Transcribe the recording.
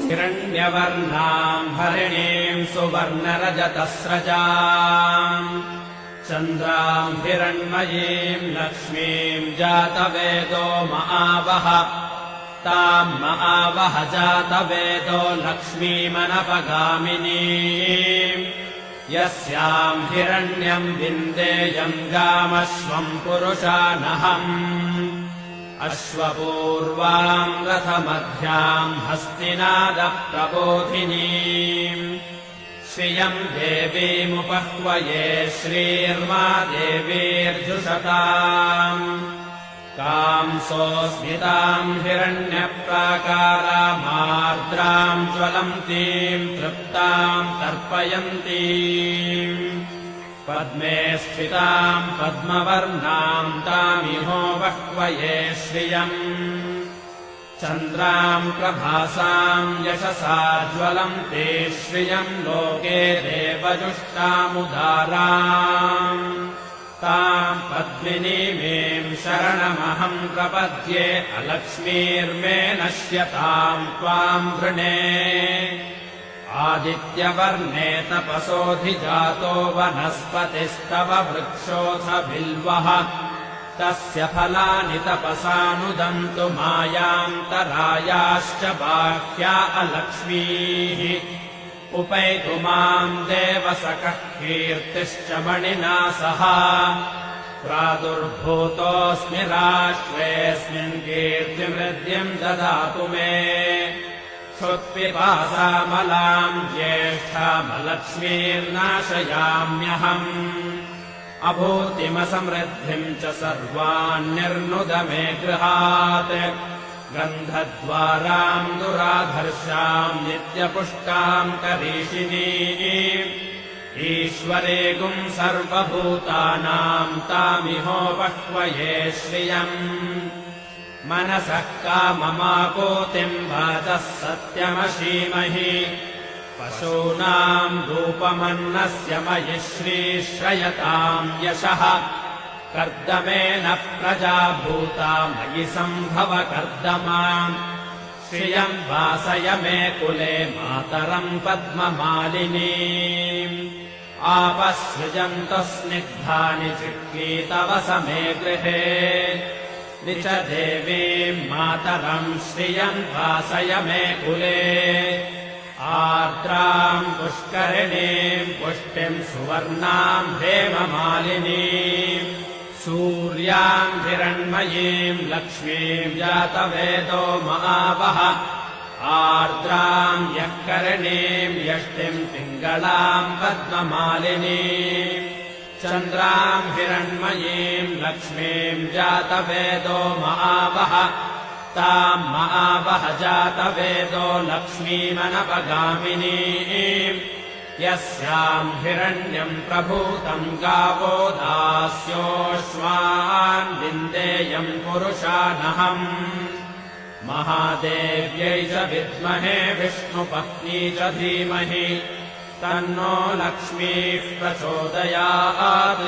हिरण्यवर्णाम् हरिणीम् सुवर्णरजतस्रजाम् चन्द्राम् हिरण्मयीम् लक्ष्मीम् जातवेदो महावः ताम् महावः जातवेदो लक्ष्मीमनपगामिनीम् यस्याम् हिरण्यम् विन्देयम् गामश्वम् पुरुषानहम् अश्वपूर्वाम् रथमध्याम् हस्तिनादप्रबोधिनीम् श्रियम् देवीमुपह्वये श्रीर्मा देवीर्जुषताम् कांसोऽस्मिताम् हिरण्यप्राकारामार्द्राम् ज्वलन्तीम् तृप्ताम् तर्पयन्तीम् पद्मे स्थिताम् पद्मवर्णाम् तामिहो बह्वये श्रियम् चन्द्राम् प्रभासाम् यशसा ज्वलन्ते श्रियम् लोके देवजुष्टामुदाराम् ताम् पद्मिनीमेम् शरणमहम् प्रपद्ये अलक्ष्मीर्मे नश्यताम् त्वाम् वृणे आदित्यवर्णे तपसोऽधिजातो वनस्पतिस्तव वृक्षोऽथ बिल्वः तस्य फलानि तपसानुदन्तु मायान्तरायाश्च बाह्या अलक्ष्मीः उपैतु माम् देवसखः कीर्तिश्च मणिना सह प्रादुर्भूतोऽस्मि राष्ट्रेऽस्मिन् कीर्तिमृद्धिम् ददातु मे क्षुत्पिपासामलाम् ज्येष्ठामलक्ष्मीर्नाशयाम्यहम् अभूतिमसमृद्धिम् च सर्वान्निर्नुद मे गृहात् गन्धद्वाराम् दुराधर्षाम् नित्यपुष्टाम् करीषिणीम् ईश्वरेगुम् सर्वभूतानाम् तामिहो बह्वये श्रियम् मनसः काममापूतिम् वाचः सत्यमशीमहि पशूनाम् रूपमन्नस्य मयि श्रीश्रयताम् यशः कर्दमेन प्रजा भूता मयि सम्भव कर्दमाम् श्रियम् वासय मे कुले मातरम् पद्ममालिनीम् आपसृजन्तु स्निग्धानि चिक्लीतवस मे गृहे निच देवीम् मातरम् श्रियम् वासय मे कुले आर्द्राम् पुष्करिणीम् पुष्टिम् सुवर्णाम् हेममालिनीम् सूर्याम् हिरण्मयीम् लक्ष्मीम् जातवेदो महावः आर्द्राम् यःकरिणीम् यष्टिम् पिङ्गलाम् पद्ममालिनीम् चन्द्राम् हिरण्मयीम् लक्ष्मीम् जातवेदो महावः ताम् महावः जातवेदो लक्ष्मीमनपगामिनीम् यस्याम् हिरण्यम् प्रभूतम् गावो दास्योऽश्वान् विन्देयम् पुरुषानहम् महादेव्यै च विद्महे विष्णुपत्नी च धीमहि तन्नो लक्ष्मीः प्रचोदयात्।